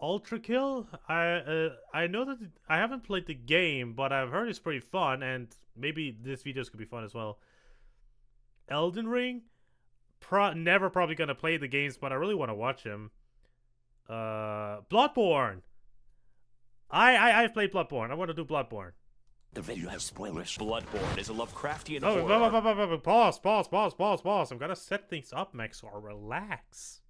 Ultra Kill. I know that I haven't played the game, but I've heard it's pretty fun, and maybe this videos could be fun as well. Elden Ring. Never probably gonna play the games, but I really want to watch them. Bloodborne. I've played Bloodborne. I want to do Bloodborne. The video has spoilers. Bloodborne is a Lovecraftian horror. Pause. I'm gonna set things up, Max0r. Relax.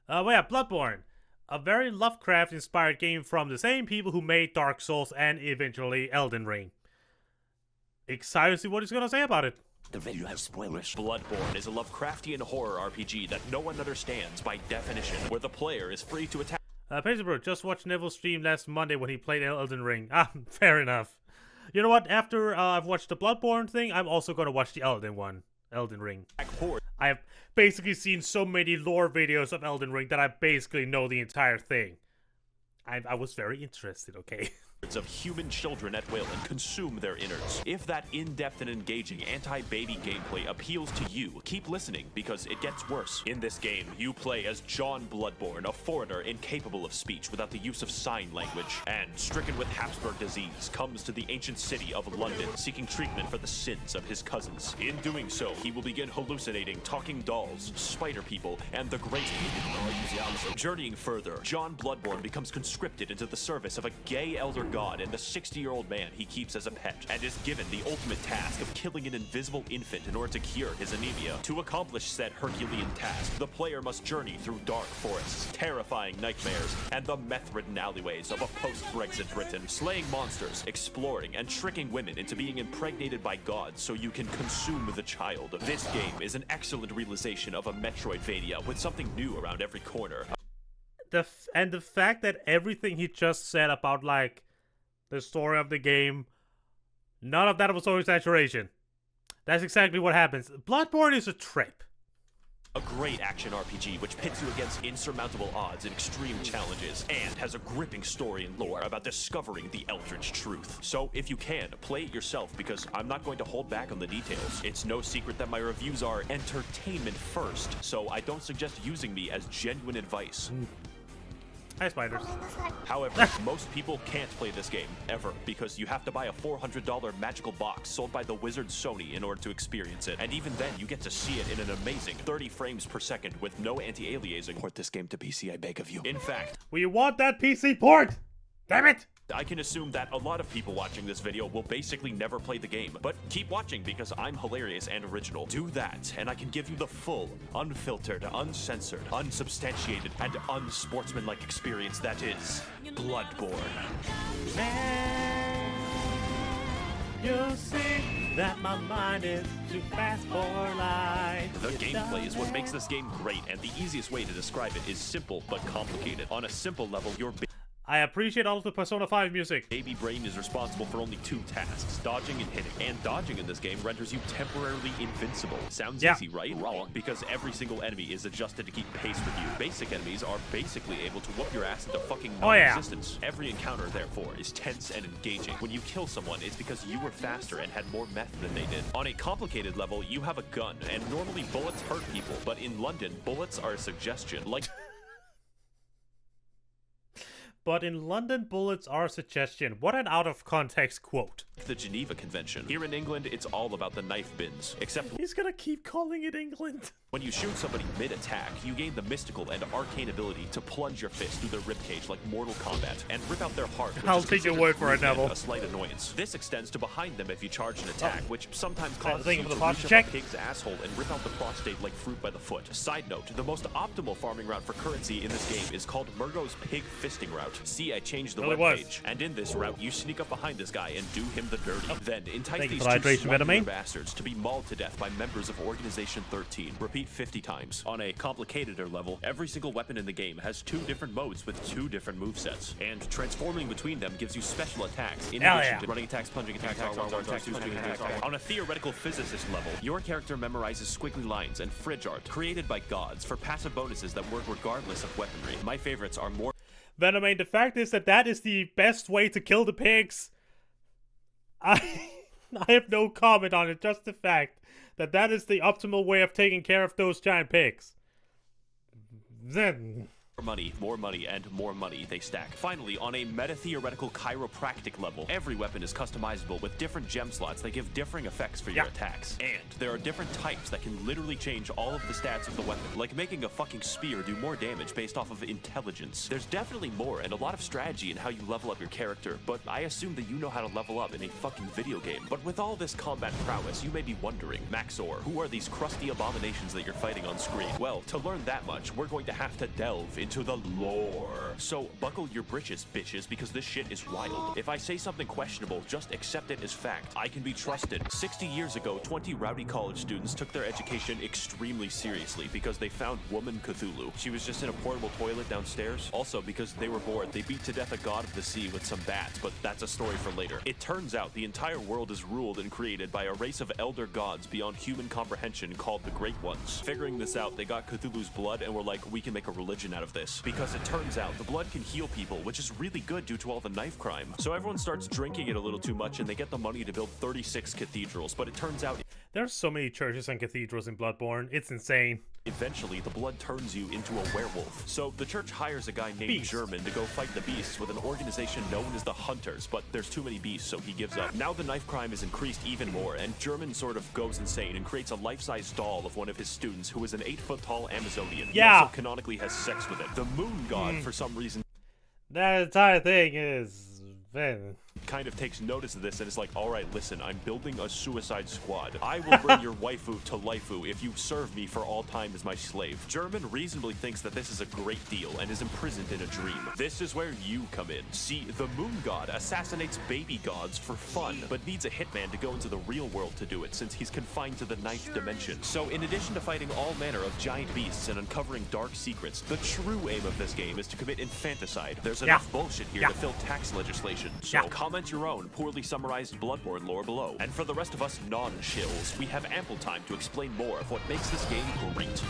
Well, yeah, Bloodborne. A very Lovecraft-inspired game from the same people who made Dark Souls and eventually Elden Ring. Excited to see what he's gonna say about it. The video has spoilers. Bloodborne is a Lovecraftian horror RPG that no one understands by definition, where the player is free to attack. Pacerbrook, just watched Neville's stream last Monday when he played Elden Ring. Fair enough. You know what? After I've watched the Bloodborne thing, I'm also gonna watch the Elden Ring. I have basically seen so many lore videos of Elden Ring that I basically know the entire thing. I was very interested, okay? Of human children at will and consume their innards. If that in-depth and engaging anti-baby gameplay appeals to you, keep listening because it gets worse. In this game, you play as John Bloodborne, a foreigner incapable of speech without the use of sign language, and stricken with Habsburg disease, comes to the ancient city of London seeking treatment for the sins of his cousins. In doing so, he will begin hallucinating talking dolls, spider people, and the great Journeying further, John Bloodborne becomes conscripted into the service of a gay elder god and the 60-year-old man he keeps as a pet, and is given the ultimate task of killing an invisible infant in order to cure his anemia. To accomplish said Herculean task, the player must journey through dark forests, terrifying nightmares, and the meth-ridden alleyways of a post-Brexit Britain, slaying monsters, exploring, and tricking women into being impregnated by gods so you can consume the child. This game is an excellent realization of a Metroidvania with something new around every corner. And the fact that everything he just said about, like, the story of the game, none of that was no exaggeration. That's exactly what happens. Bloodborne is a trip. A great action RPG which pits you against insurmountable odds and extreme challenges, and has a gripping story and lore about discovering the eldritch truth. So if you can, play it yourself because I'm not going to hold back on the details. It's no secret that my reviews are entertainment first, so I don't suggest using me as genuine advice. Hi, spiders. However, most people can't play this game, ever, because you have to buy a $400 magical box sold by the wizard Sony in order to experience it. And even then, you get to see it in an amazing 30 frames per second with no anti-aliasing. Port this game to PC, I beg of you. In fact, we want that PC port! Damn it! I can assume that a lot of people watching this video will basically never play the game, but keep watching because I'm hilarious and original. Do that, and I can give you the full, unfiltered, uncensored, unsubstantiated, and unsportsmanlike experience that is Bloodborne. Man, you'll see that my mind is too fast for life. The gameplay is what makes this game great, and the easiest way to describe it is simple but complicated. On a simple level, your I appreciate all of the Persona 5 music. baby brain is responsible for only 2 tasks, dodging and hitting. And dodging in this game renders you temporarily invincible. Sounds easy, right? Wrong. Because every single enemy is adjusted to keep pace with you. Basic enemies are basically able to whoop your ass into fucking non-existence. Every encounter, therefore, is tense and engaging. When you kill someone, it's because you were faster and had more meth than they did. On a complicated level, you have a gun, and normally bullets hurt people. But in London, bullets are a suggestion. Like... But in London, bullets are a suggestion. What an out-of-context quote. The Geneva Convention. Here in England, it's all about the knife bins. Except he's gonna keep calling it England. When you shoot somebody mid-attack, you gain the mystical and arcane ability to plunge your fist through their ribcage like Mortal Kombat and rip out their heart, which I'll is take your word for it, Neville. A slight annoyance. This extends to behind them if you charge an attack, which sometimes causes you you to to reach up a pig's asshole and rip out the prostate like fruit by the foot. Side note, the most optimal farming route for currency in this game is called Murgo's Pig Fisting Route. See, I changed the webpage. And in this route, you sneak up behind this guy and do him the dirty. Then entice these two slimy bastards to be mauled to death by members of Organization 13. Repeat 50 times. On a complicateder level, every single weapon in the game has 2 different modes with 2 different movesets. And transforming between them gives you special attacks in addition to running attacks, plunging attacks, R1s, R2s, punching attacks. On a theoretical physicist level, your character memorizes squiggly lines and fridge art created by gods for passive bonuses that work regardless of weaponry. My favorites are more... Venomane, the fact is that is the best way to kill the pigs. I have no comment on it, just the fact that is the optimal way of taking care of those giant pigs. Then More money, and more money they stack. Finally, on a meta-theoretical chiropractic level, every weapon is customizable with different gem slots that give differing effects for your attacks. And there are different types that can literally change all of the stats of the weapon, like making a fucking spear do more damage based off of intelligence. There's definitely more and a lot of strategy in how you level up your character, but I assume that you know how to level up in a fucking video game. But with all this combat prowess, you may be wondering, Max0r, who are these crusty abominations that you're fighting on screen? Well, to learn that much, we're going to have to delve into the lore. So buckle your britches, bitches, because this shit is wild. If I say something questionable, just accept it as fact. I can be trusted. 60 years ago, 20 rowdy college students took their education extremely seriously because they found woman Cthulhu. She was just in a portable toilet downstairs. Also, because they were bored, they beat to death a god of the sea with some bats, but that's a story for later. It turns out the entire world is ruled and created by a race of elder gods beyond human comprehension called the Great Ones. Figuring this out, they got Cthulhu's blood and were like, we can make a religion out of this. Because it turns out the blood can heal people, which is really good due to all the knife crime. So everyone starts drinking it a little too much and they get the money to build 36 cathedrals, but it turns out there's so many churches and cathedrals in Bloodborne, it's insane. eventually the blood turns you into a werewolf. So the church hires a guy named German to go fight the beasts with an organization known as the Hunters, but there's too many beasts, so he gives up. Now the knife crime is increased even more, and German sort of goes insane and creates a life-size doll of one of his students who is an 8-foot-tall Amazonian. He also canonically has sex with it. The moon god, for some reason, that entire thing is kind of takes notice of this and is like, alright, listen, I'm building a suicide squad. I will bring your waifu to Laifu if you serve me for all time as my slave. German reasonably thinks that this is a great deal and is imprisoned in a dream. This is where you come in. See, the moon god assassinates baby gods for fun, but needs a hitman to go into the real world to do it since he's confined to the ninth dimension. So in addition to fighting all manner of giant beasts and uncovering dark secrets, the true aim of this game is to commit infanticide. There's enough bullshit here to fill tax legislation. So comment your own poorly summarized Bloodborne lore below. And for the rest of us non-shills, we have ample time to explain more of what makes this game great.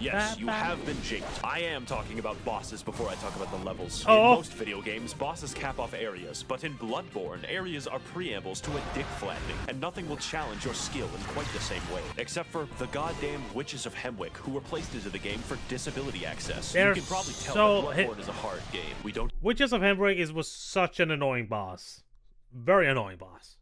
Yes, you have been jinxed. I am talking about bosses before I talk about the levels. In most video games, bosses cap off areas, but in Bloodborne, areas are preambles to a dick flattening, and nothing will challenge your skill in quite the same way. Except for the goddamn Witches of Hemwick, who were placed into the game for disability access. You can probably tell that Bloodborne is a hard game. Witches of Hemwick was such an annoying boss. Very annoying boss.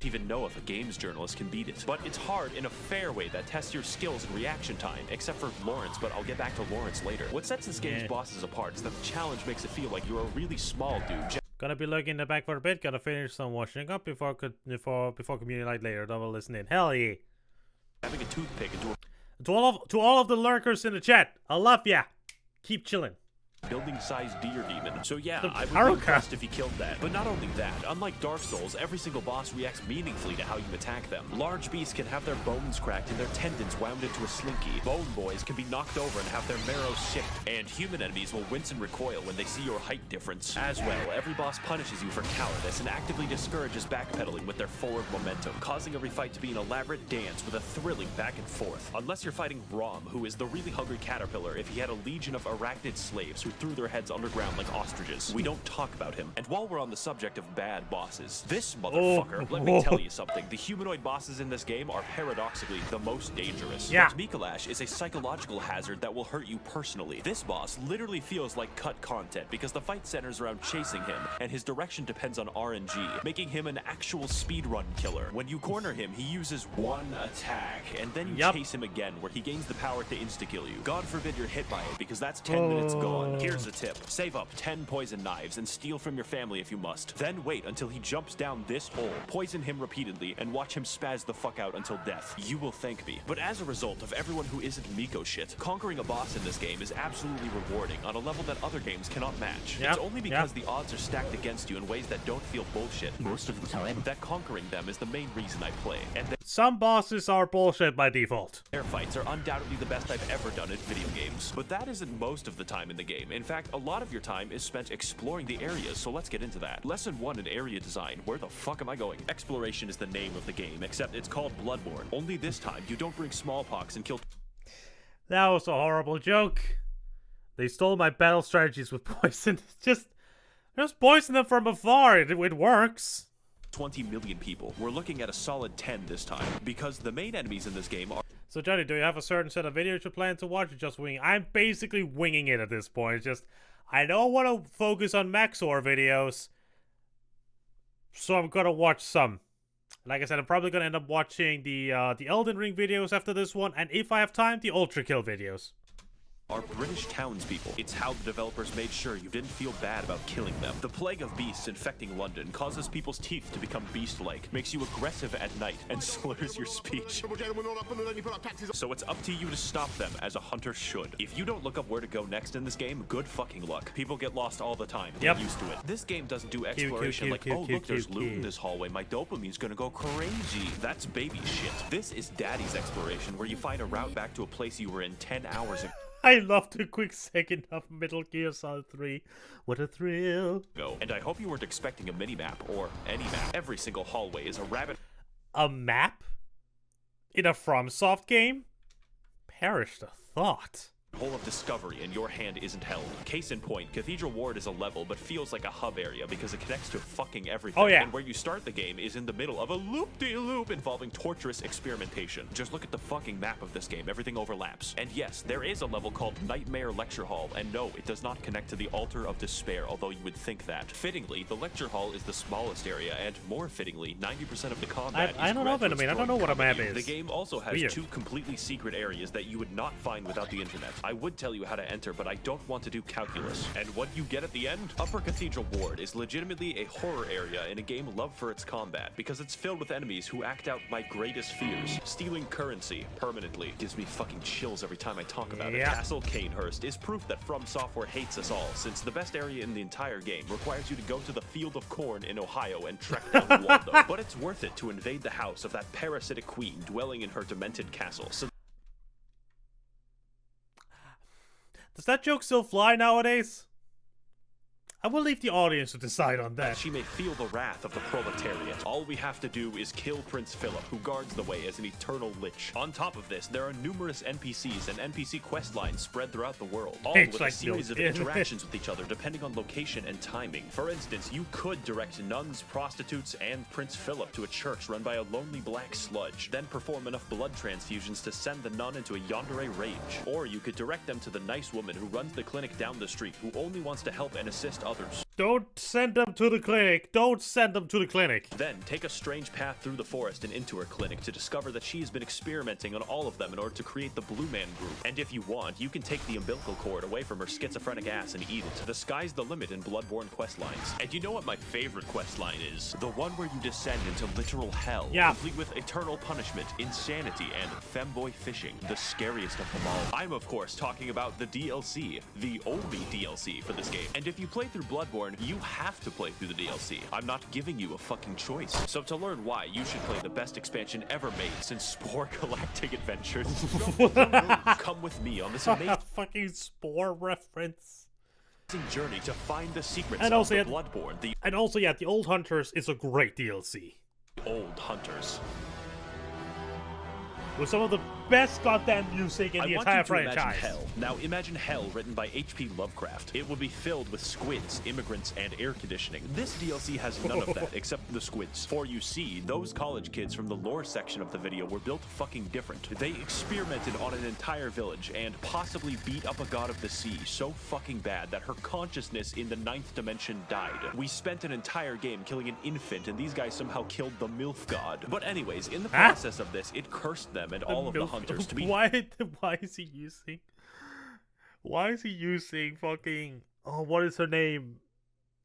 Even know if a games journalist can beat it. But it's hard in a fair way that tests your skills and reaction time, except for Lawrence, but I'll get back to Lawrence later. What sets this game's bosses apart is that the challenge makes it feel like you're a really small dude. Gonna be looking in the back for a bit, gotta finish some washing up before community night later, double listen in. Hell yeah. Having a toothpick into a to all of the lurkers in the chat, I love ya. Keep chilling. Building-sized deer demon. So yeah, I would be impressed if he killed that. But not only that, unlike Dark Souls, every single boss reacts meaningfully to how you attack them. Large beasts can have their bones cracked and their tendons wound into a slinky. Bone boys can be knocked over and have their marrow shipped. And human enemies will wince and recoil when they see your height difference. As well, every boss punishes you for cowardice and actively discourages backpedaling with their forward momentum, causing every fight to be an elaborate dance with a thrilling back and forth. Unless you're fighting Rom, who is the really hungry caterpillar if he had a legion of arachnid slaves who threw their heads underground like ostriches. We don't talk about him. And while we're on the subject of bad bosses, this motherfucker, let me tell you something. The humanoid bosses in this game are paradoxically the most dangerous. But Mikolash is a psychological hazard that will hurt you personally. This boss literally feels like cut content because the fight centers around chasing him, and his direction depends on RNG, making him an actual speedrun killer. When you corner him, he uses one attack, and then you chase him again, where he gains the power to insta-kill you. God forbid you're hit by it, because that's 10 minutes gone. Here's a tip. Save up 10 poison knives and steal from your family if you must. Then wait until he jumps down this hole, poison him repeatedly, and watch him spaz the fuck out until death. You will thank me. But as a result of everyone who isn't Miko shit, conquering a boss in this game is absolutely rewarding on a level that other games cannot match. It's only because the odds are stacked against you in ways that don't feel bullshit most of the time that conquering them is the main reason I play. And some bosses are bullshit by default. Their fights are undoubtedly the best I've ever done in video games. But that isn't most of the time in the game. In fact, a lot of your time is spent exploring the areas, so let's get into that. Lesson 1 in area design. Where the fuck am I going? Exploration is the name of the game, except it's called Bloodborne. Only this time, you don't bring smallpox and kill... That was a horrible joke. They stole my battle strategies with poison. Just poison them from afar. It works. 20 million people. We're looking at a solid 10 this time, because the main enemies in this game are... So Johnny, do you have a certain set of videos you plan to watch or just winging? I'm basically winging it at this point. It's just, I don't want to focus on Max0r videos, so I'm gonna watch some. Like I said, I'm probably gonna end up watching the Elden Ring videos after this one, and if I have time, the Ultra Kill videos. Are British townspeople. It's how the developers made sure you didn't feel bad about killing them. The plague of beasts infecting London causes people's teeth to become beast-like, makes you aggressive at night, and slurs your speech. So it's up to you to stop them, as a hunter should. If you don't look up where to go next in this game, good fucking luck. People get lost all the time. Get used to it. This game doesn't do exploration like, oh look, there's loot in this hallway. My dopamine's gonna go crazy. That's baby shit. This is daddy's exploration, where you find a route back to a place you were in 10 hours ago. I loved a quick second of Metal Gear Solid 3. What a thrill. And I hope you weren't expecting a mini-map, or any map. Every single hallway is a rabbit... A map? In a FromSoft game? Perish the thought. Hole of discovery, and your hand isn't held. Case in point, Cathedral Ward is a level, but feels like a hub area because it connects to fucking everything. Oh, yeah. And where you start the game is in the middle of a loop-de-loop involving torturous experimentation. Just look at the fucking map of this game. Everything overlaps. And yes, there is a level called Nightmare Lecture Hall, and no, it does not connect to the Altar of Despair, although you would think that. Fittingly, the Lecture Hall is the smallest area, and more fittingly, 90% of the combat I don't know, Venom. I don't know what a map is. The game also has Weird. 2 completely secret areas that you would not find without the internet. I would tell you how to enter, but I don't want to do calculus. And what you get at the end? Upper Cathedral Ward is legitimately a horror area in a game loved for its combat, because it's filled with enemies who act out my greatest fears. Stealing currency permanently gives me fucking chills every time I talk about it. Castle Canehurst is proof that From Software hates us all, since the best area in the entire game requires you to go to the Field of Corn in Ohio and trek down Waldo. But it's worth it to invade the house of that parasitic queen dwelling in her demented castle. So does that joke still fly nowadays? I will leave the audience to decide on that. She may feel the wrath of the proletariat. All we have to do is kill Prince Philip, who guards the way as an eternal lich. On top of this, there are numerous NPCs and NPC quest lines spread throughout the world, all with a series of interactions with each other depending on location and timing. For instance, you could direct nuns, prostitutes, and Prince Philip to a church run by a lonely black sludge, then perform enough blood transfusions to send the nun into a yandere rage. Or you could direct them to the nice woman who runs the clinic down the street, who only wants to help and assist others. Don't send them to the clinic. Don't send them to the clinic. Then take a strange path through the forest and into her clinic to discover that she has been experimenting on all of them in order to create the Blue Man Group. And if you want, you can take the umbilical cord away from her schizophrenic ass and eat it. The sky's the limit in Bloodborne questlines. And you know what my favorite questline is? The one where you descend into literal hell, complete with eternal punishment, insanity, and femboy fishing, the scariest of them all. I'm of course talking about the DLC, the only DLC for this game. And if you play through Bloodborne, you have to play through the DLC. I'm not giving you a fucking choice. So to learn why, you should play the best expansion ever made since Spore Galactic Adventures. Come with me on this amazing fucking Spore reference. Journey to find the secrets and of also, the Bloodborne. The Old Hunters is a great DLC. Old Hunters. With some of the best goddamn music in the entire franchise. Imagine hell. Now imagine hell written by H.P. Lovecraft. It would be filled with squids, immigrants, and air conditioning. This DLC has none of that except the squids. For you see, those college kids from the lore section of the video were built fucking different. They experimented on an entire village and possibly beat up a god of the sea so fucking bad that her consciousness in the 9th dimension died. We spent an entire game killing an infant and these guys somehow killed the MILF god. But anyways, in the process of this, it cursed them and all of the hunters to be... Why is he using fucking... Oh, what is her name?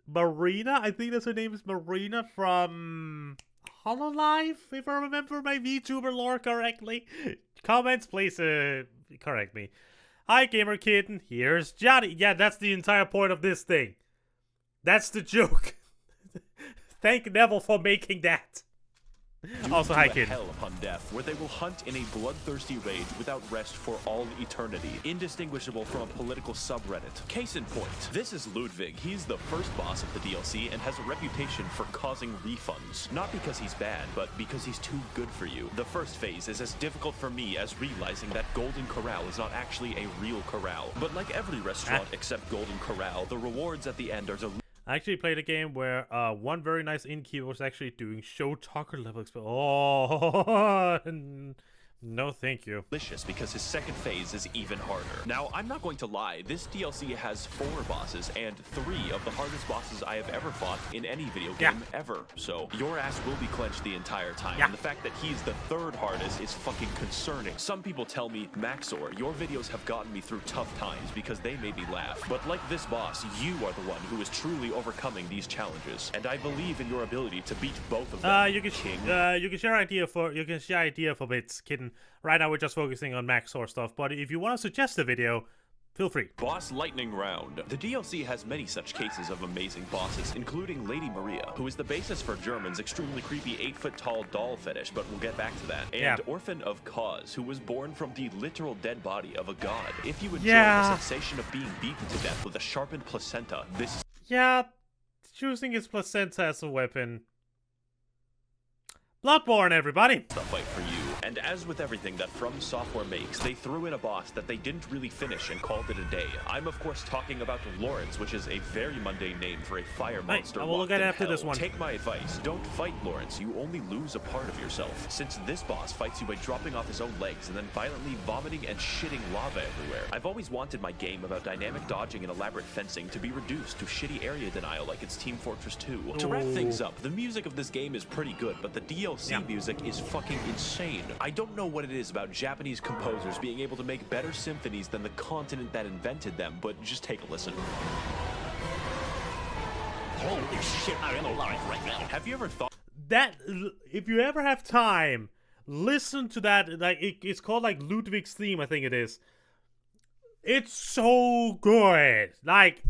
Marina? I think that's her name is Marina from... Hololive, if I remember my VTuber lore correctly. Comments, please correct me. Hi, Gamer Kitten. Here's Johnny. Yeah, that's the entire point of this thing. That's the joke. Thank Neville for making that. Also, hi, kid. Hell upon death, where they will hunt in a bloodthirsty rage without rest for all eternity, indistinguishable from a political subreddit. Case in point, this is Ludwig. He's the first boss of the DLC and has a reputation for causing refunds. Not because he's bad, but because he's too good for you. The first phase is as difficult for me as realizing that Golden Corral is not actually a real corral. But like every restaurant except Golden Corral, the rewards at the end are I actually played a game where one very nice innkeeper was actually doing show talker level Oh, No, thank you. delicious because his second phase is even harder. Now, I'm not going to lie, this DLC has 4 bosses and 3 of the hardest bosses I have ever fought in any video game ever. So, your ass will be clenched the entire time, and the fact that he's the 3rd hardest is fucking concerning. Some people tell me, Max0r, your videos have gotten me through tough times because they made me laugh. But like this boss, you are the one who is truly overcoming these challenges, and I believe in your ability to beat both of them. You can share idea for bits, kitten. Right now we're just focusing on Max0r stuff, but if you want to suggest a video, feel free. Boss Lightning Round. The DLC has many such cases of amazing bosses, including Lady Maria, who is the basis for German's extremely creepy 8-foot-tall doll fetish, but we'll get back to that. And Orphan of Cause, who was born from the literal dead body of a god. If you enjoy the sensation of being beaten to death with a sharpened placenta, this is... Yeah, choosing his placenta as a weapon. Bloodborne, everybody! The fight for you. And as with everything that From Software makes, they threw in a boss that they didn't really finish and called it a day. I'm of course talking about Lawrence, which is a very mundane name for a fire monster. I will look at it after this one. Take my advice, don't fight Lawrence, you only lose a part of yourself. Since this boss fights you by dropping off his own legs and then violently vomiting and shitting lava everywhere. I've always wanted my game about dynamic dodging and elaborate fencing to be reduced to shitty area denial like it's Team Fortress 2. To wrap things up, the music of this game is pretty good, but the DLC music is fucking insane. I don't know what it is about Japanese composers being able to make better symphonies than the continent that invented them, but just take a listen. Holy shit, I'm in a line right now. Have you ever thought that, if you ever have time, listen to that, like, it's called, like, Ludwig's theme, I think it is. It's so good. Like,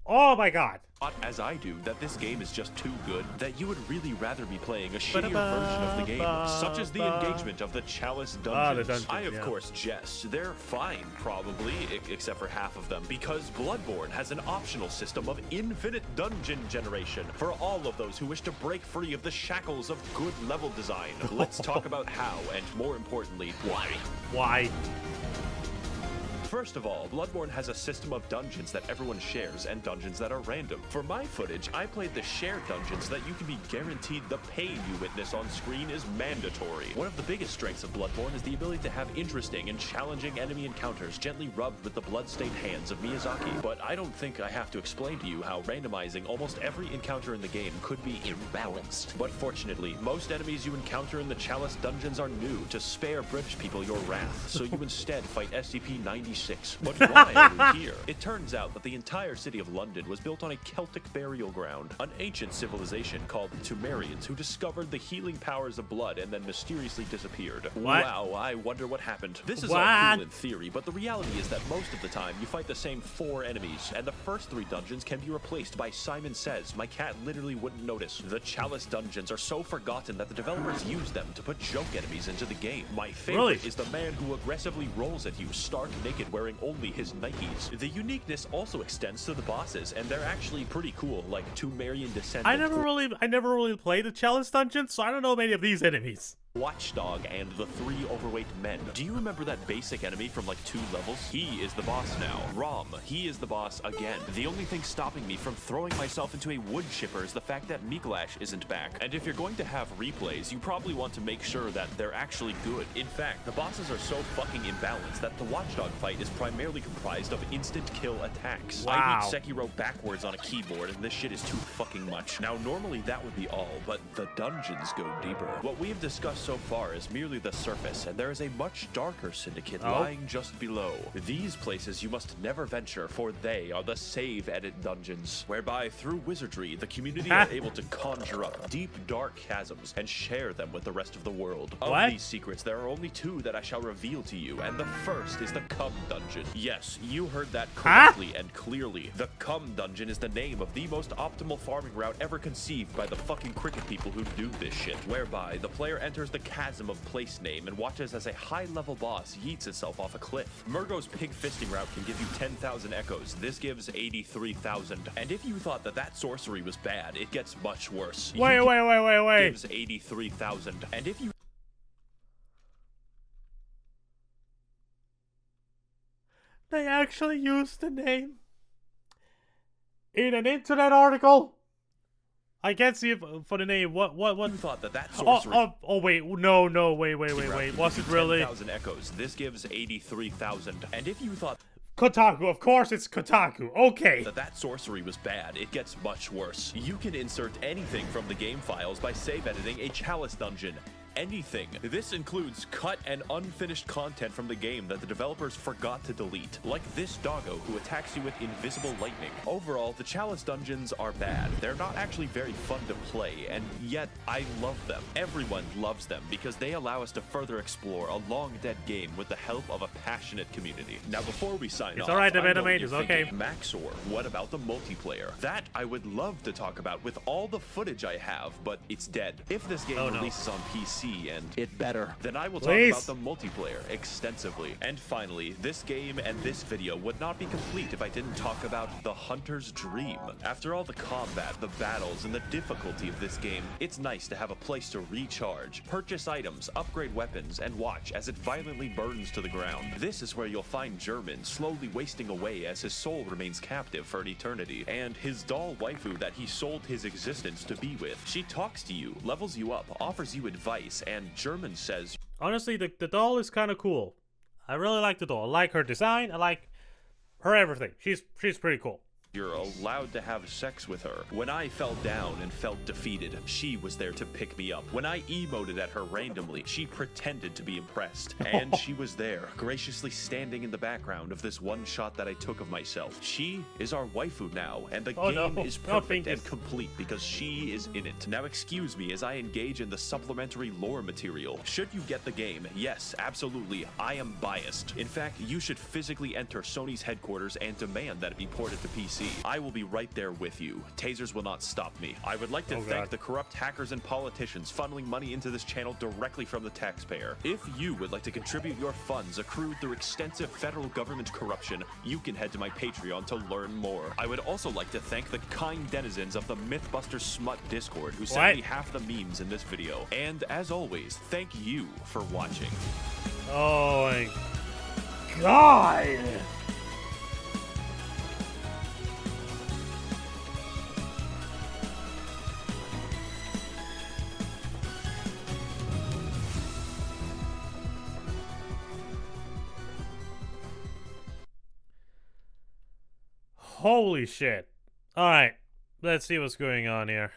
oh my god. As I do, that this game is just too good, that you would really rather be playing a shittier version of the game, such as the engagement of the Chalice Dungeons. I, of course, jest. They're fine, probably, except for half of them, because Bloodborne has an optional system of infinite dungeon generation for all of those who wish to break free of the shackles of good level design. Let's talk about how, and more importantly, why. Why? First of all, Bloodborne has a system of dungeons that everyone shares and dungeons that are random. For my footage, I played the shared dungeons that you can be guaranteed the pain you witness on screen is mandatory. One of the biggest strengths of Bloodborne is the ability to have interesting and challenging enemy encounters gently rubbed with the blood-stained hands of Miyazaki. But I don't think I have to explain to you how randomizing almost every encounter in the game could be imbalanced. But fortunately, most enemies you encounter in the Chalice Dungeons are new to spare British people your wrath, so you instead fight SCP-96. But why are we here? It turns out that the entire city of London was built on a Celtic burial ground, an ancient civilization called the Sumerians who discovered the healing powers of blood and then mysteriously disappeared. What? Wow, I wonder what happened. This is What? all cool in theory, but the reality is that most of the time you fight the same 4 enemies, and the first 3 dungeons can be replaced by Simon Says. My cat literally wouldn't notice. The Chalice Dungeons are so forgotten that the developers use them to put joke enemies into the game. My favorite is the man who aggressively rolls at you stark naked wearing only his Nikes. The uniqueness also extends to the bosses, and they're actually pretty cool, like Tumerian Descendant. I never really played the Chalice Dungeon, so I don't know many of these enemies. Watchdog and the 3 overweight men. Do you remember that basic enemy from like 2 levels? He is the boss now. Rom, he is the boss again. The only thing stopping me from throwing myself into a wood chipper is the fact that Miklash isn't back. And if you're going to have replays, you probably want to make sure that they're actually good. In fact, the bosses are so fucking imbalanced that the Watchdog fight is primarily comprised of instant kill attacks. I beat Sekiro backwards on a keyboard, and this shit is too fucking much. Now, normally that would be all, but the dungeons go deeper. What we have discussed so far is merely the surface, and there is a much darker syndicate lying just below. These places you must never venture, for they are the save edit dungeons, whereby through wizardry the community are able to conjure up deep dark chasms and share them with the rest of the world. Of these secrets, there are only 2 that I shall reveal to you, and the first is the Cum Dungeon. Yes, you heard that correctly and clearly. The Cum Dungeon is the name of the most optimal farming route ever conceived by the fucking cricket people who do this shit, whereby the player enters the chasm of place name and watches as a high-level boss yeets itself off a cliff. Murgo's pig fisting route can give you 10,000 echoes. This gives 83,000. And if you thought that sorcery was bad, it gets much worse. Wait. Gives 83,000. And if you They actually used the name in an internet article. I can't see it for the name. What? You thought that sorcery... Oh, wait. No, wait. Was it really? 10,000 echoes. This gives 83,000. And if you thought... Kotaku, of course it's Kotaku. Okay. That sorcery was bad, it gets much worse. You can insert anything from the game files by save editing a Chalice dungeon. Anything. This includes cut and unfinished content from the game that the developers forgot to delete, like this doggo who attacks you with invisible lightning. Overall, the Chalice Dungeons are bad. They're not actually very fun to play, and yet I love them. Everyone loves them because they allow us to further explore a long-dead game with the help of a passionate community. Now, before we sign off, it's alright, the I know what Venomate you're is okay. thinking, Max0r, what about the multiplayer? That I would love to talk about with all the footage I have, but it's dead. If this game releases on PC, and it better, then I will talk about the multiplayer extensively. And finally, this game and this video would not be complete if I didn't talk about the Hunter's Dream. After all the combat, the battles, and the difficulty of this game, it's nice to have a place to recharge, purchase items, upgrade weapons, and watch as it violently burns to the ground. This is where you'll find German slowly wasting away as his soul remains captive for an eternity, and his doll waifu that he sold his existence to be with. She talks to you, levels you up, offers you advice, and German says, honestly, the doll is kind of cool. I really like the doll. I like her design. I like her everything. She's pretty cool. You're allowed to have sex with her. When I fell down and felt defeated, she was there to pick me up. When I emoted at her randomly, she pretended to be impressed. And she was there, graciously standing in the background of this one shot that I took of myself. She is our waifu now, and the game is perfect and complete because she is in it. Now excuse me as I engage in the supplementary lore material. Should you get the game, yes, absolutely, I am biased. In fact, you should physically enter Sony's headquarters and demand that it be ported to PC. I will be right there with you. Tasers will not stop me. I would like to thank the corrupt hackers and politicians funneling money into this channel directly from the taxpayer. If you would like to contribute your funds accrued through extensive federal government corruption, you can head to my Patreon to learn more. I would also like to thank the kind denizens of the Mythbusters Smut Discord who sent me half the memes in this video. And as always, thank you for watching. Oh my god! Holy shit. Alright, let's see what's going on here.